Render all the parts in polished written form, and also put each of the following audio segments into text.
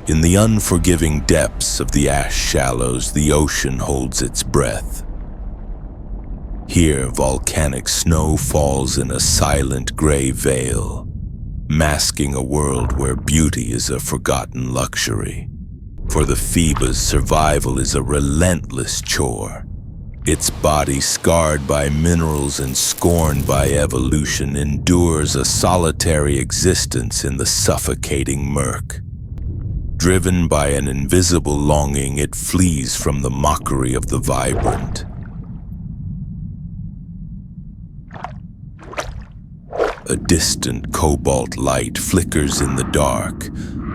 In the unforgiving depths of the ash shallows, the ocean holds its breath. Here, volcanic snow falls in a silent gray veil, masking a world where beauty is a forgotten luxury. For the Feebas, survival is a relentless chore. Its body, scarred by minerals and scorned by evolution, endures a solitary existence in the suffocating murk. Driven by an invisible longing, it flees from the mockery of the vibrant. A distant cobalt light flickers in the dark,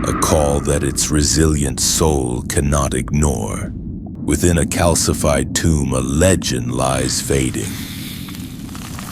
a call that its resilient soul cannot ignore. Within a calcified tomb, a legend lies fading.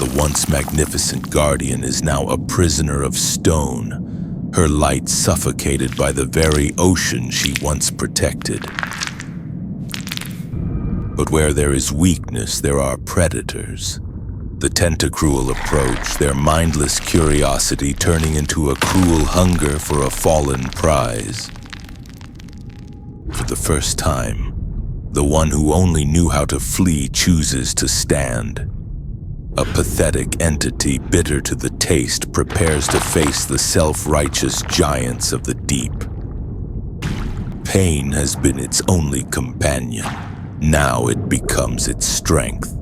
The once magnificent guardian is now a prisoner of stone, her light suffocated by the very ocean she once protected. But where there is weakness, there are predators. The tentacruel approach, their mindless curiosity turning into a cruel hunger for a fallen prize. For the first time, the one who only knew how to flee chooses to stand. A pathetic entity, bitter to the taste, prepares to face the self-righteous giants of the deep. Pain has been its only companion. Now it becomes its strength.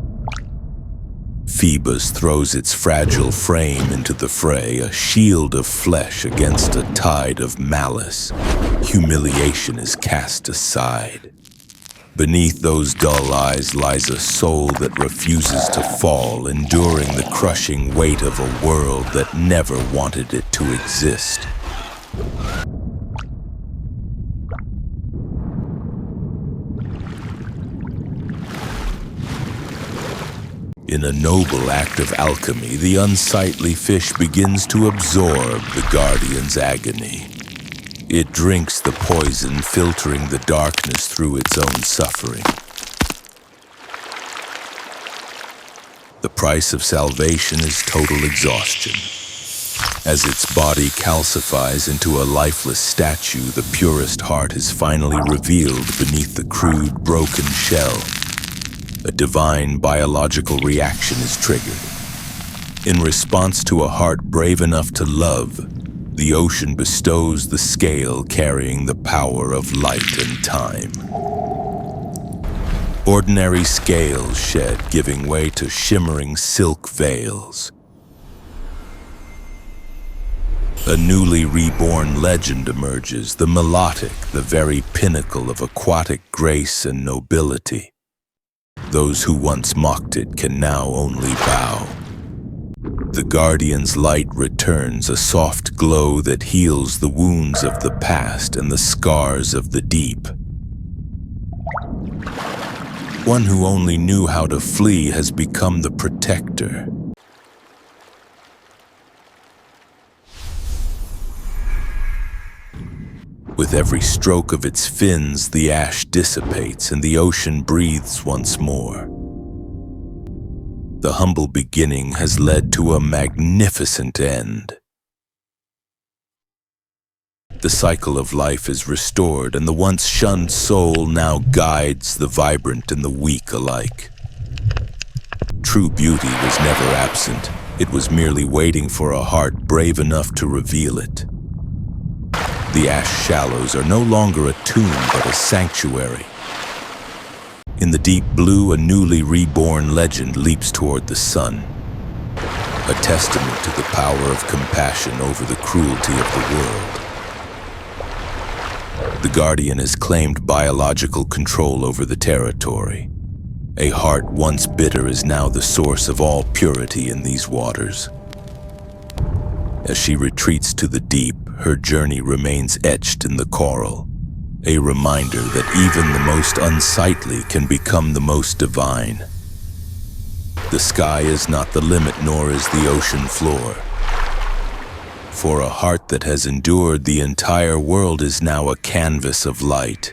Feebas throws its fragile frame into the fray, a shield of flesh against a tide of malice. Humiliation is cast aside. Beneath those dull eyes lies a soul that refuses to fall, enduring the crushing weight of a world that never wanted it to exist. In a noble act of alchemy, the unsightly fish begins to absorb the guardian's agony. It drinks the poison, filtering the darkness through its own suffering. The price of salvation is total exhaustion. As its body calcifies into a lifeless statue, the purest heart is finally revealed beneath the crude, broken shell. A divine biological reaction is triggered. In response to a heart brave enough to love, the ocean bestows the scale carrying the power of light and time. Ordinary scales shed, giving way to shimmering silk veils. A newly reborn legend emerges, the Milotic, the very pinnacle of aquatic grace and nobility. Those who once mocked it can now only bow. The Guardian's light returns, a soft glow that heals the wounds of the past and the scars of the deep. One who only knew how to flee has become the protector. With every stroke of its fins, the ash dissipates and the ocean breathes once more. The humble beginning has led to a magnificent end. The cycle of life is restored, and the once shunned soul now guides the vibrant and the weak alike. True beauty was never absent. It was merely waiting for a heart brave enough to reveal it. The ash shallows are no longer a tomb, but a sanctuary. In the deep blue, a newly reborn legend leaps toward the sun, a testament to the power of compassion over the cruelty of the world. The Guardian has claimed biological control over the territory. A heart once bitter is now the source of all purity in these waters. As she retreats to the deep, her journey remains etched in the coral, a reminder that even the most unsightly can become the most divine. The sky is not the limit, nor is the ocean floor. For a heart that has endured, the entire world is now a canvas of light.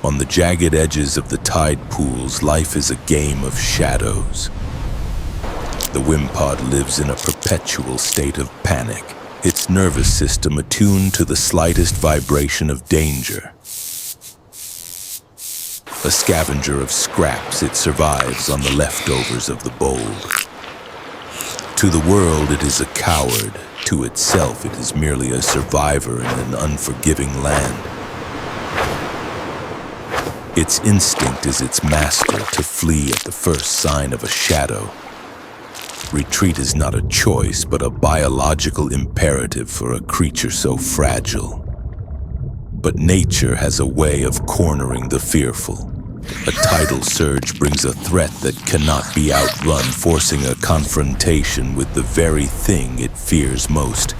On the jagged edges of the tide pools, life is a game of shadows. The Wimpod lives in a perpetual state of panic, its nervous system attuned to the slightest vibration of danger. A scavenger of scraps, it survives on the leftovers of the bold. To the world, it is a coward. To itself, it is merely a survivor in an unforgiving land. Its instinct is its master to flee at the first sign of a shadow. Retreat is not a choice, but a biological imperative for a creature so fragile. But nature has a way of cornering the fearful. A tidal surge brings a threat that cannot be outrun, forcing a confrontation with the very thing it fears most.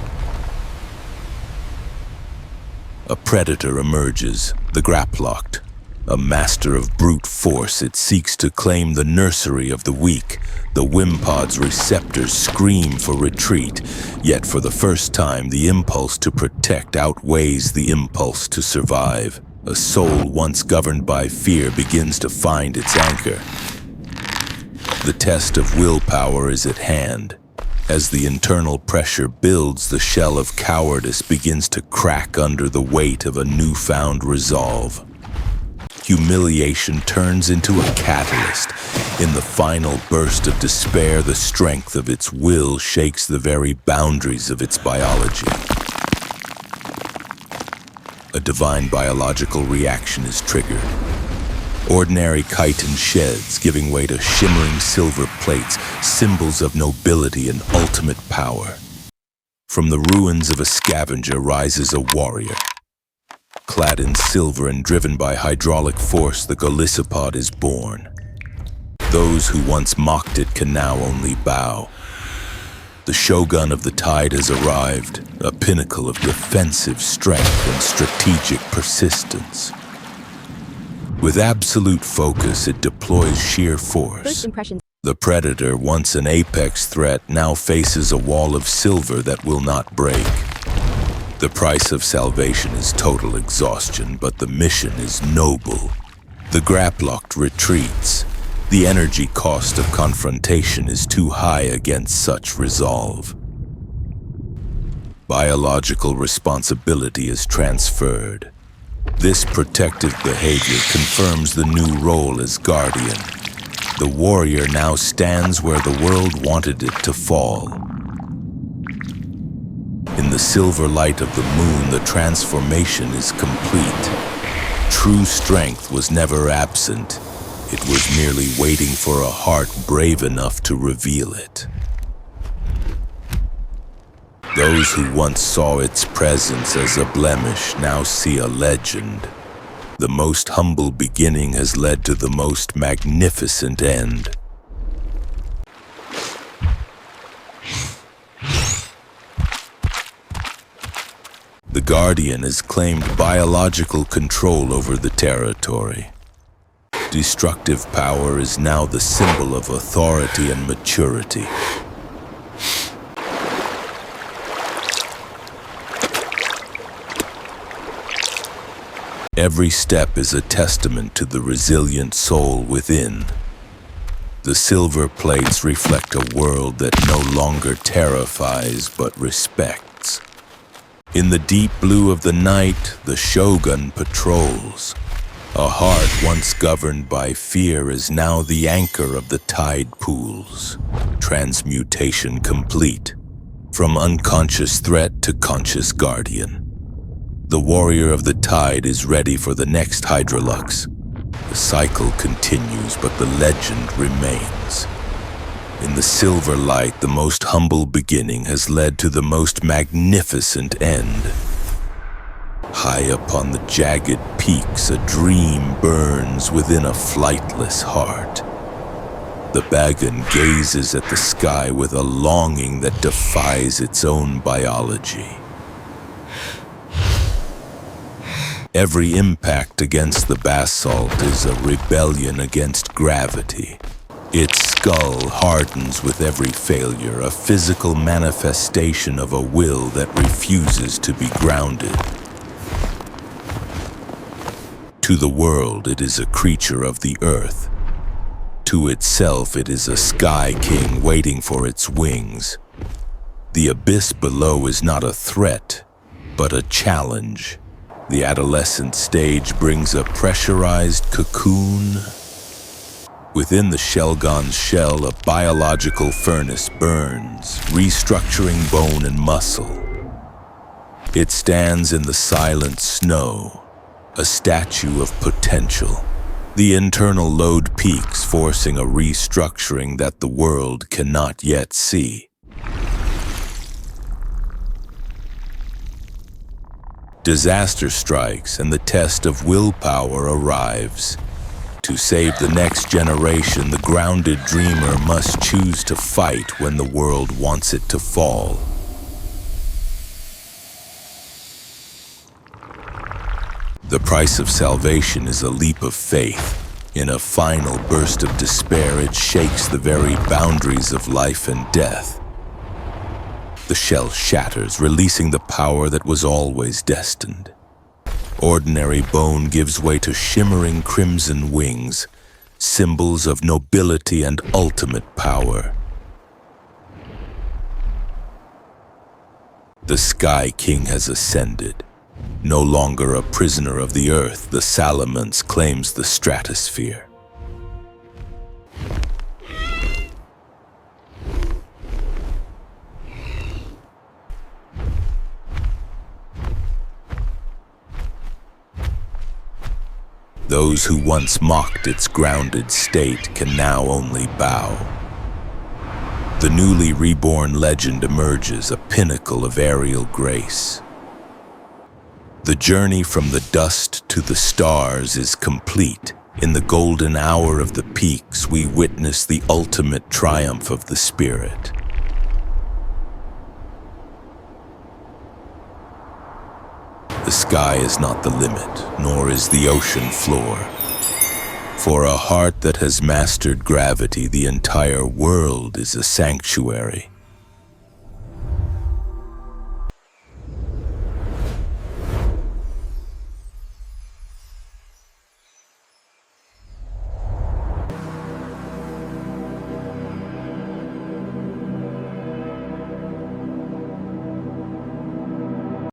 A predator emerges, the graplocked. A master of brute force, it seeks to claim the nursery of the weak. The Wimpod's receptors scream for retreat, yet for the first time the impulse to protect outweighs the impulse to survive. A soul once governed by fear begins to find its anchor. The test of willpower is at hand. As the internal pressure builds, the shell of cowardice begins to crack under the weight of a newfound resolve. Humiliation turns into a catalyst. In the final burst of despair, the strength of its will shakes the very boundaries of its biology. A divine biological reaction is triggered. Ordinary chitin sheds, giving way to shimmering silver plates, symbols of nobility and ultimate power. From the ruins of a scavenger rises a warrior. Clad in silver and driven by hydraulic force, the Golisopod is born. Those who once mocked it can now only bow. The Shogun of the Tide has arrived, a pinnacle of defensive strength and strategic persistence. With absolute focus, it deploys sheer force. The predator, once an apex threat, now faces a wall of silver that will not break. The price of salvation is total exhaustion, but the mission is noble. The graplocked retreats. The energy cost of confrontation is too high against such resolve. Biological responsibility is transferred. This protective behavior confirms the new role as guardian. The warrior now stands where the world wanted it to fall. In the silver light of the moon, the transformation is complete. True strength was never absent. It was merely waiting for a heart brave enough to reveal it. Those who once saw its presence as a blemish now see a legend. The most humble beginning has led to the most magnificent end. The Guardian has claimed biological control over the territory. Destructive power is now the symbol of authority and maturity. Every step is a testament to the resilient soul within. The silver plates reflect a world that no longer terrifies but respects. In the deep blue of the night, the Shogun patrols. A heart once governed by fear is now the anchor of the tide pools. Transmutation complete. From unconscious threat to conscious guardian. The warrior of the tide is ready for the next Hydrolux. The cycle continues, but the legend remains. In the silver light, the most humble beginning has led to the most magnificent end. High upon the jagged peaks, a dream burns within a flightless heart. The Bagon gazes at the sky with a longing that defies its own biology. Every impact against the basalt is a rebellion against gravity. Its skull hardens with every failure, a physical manifestation of a will that refuses to be grounded. To the world, it is a creature of the earth. To itself, it is a sky king waiting for its wings. The abyss below is not a threat, but a challenge. The adolescent stage brings a pressurized cocoon. Within the Shelgon's shell, a biological furnace burns, restructuring bone and muscle. It stands in the silent snow, a statue of potential. The internal load peaks, forcing a restructuring that the world cannot yet see. Disaster strikes and the test of willpower arrives. To save the next generation, the grounded dreamer must choose to fight when the world wants it to fall. The price of salvation is a leap of faith. In a final burst of despair, it shakes the very boundaries of life and death. The shell shatters, releasing the power that was always destined. Ordinary bone gives way to shimmering crimson wings, symbols of nobility and ultimate power. The Sky King has ascended. No longer a prisoner of the earth, the Salamence claims the stratosphere. Those who once mocked its grounded state can now only bow. The newly reborn legend emerges, a pinnacle of aerial grace. The journey from the dust to the stars is complete. In the golden hour of the peaks, we witness the ultimate triumph of the spirit. The sky is not the limit, nor is the ocean floor. For a heart that has mastered gravity, the entire world is a sanctuary.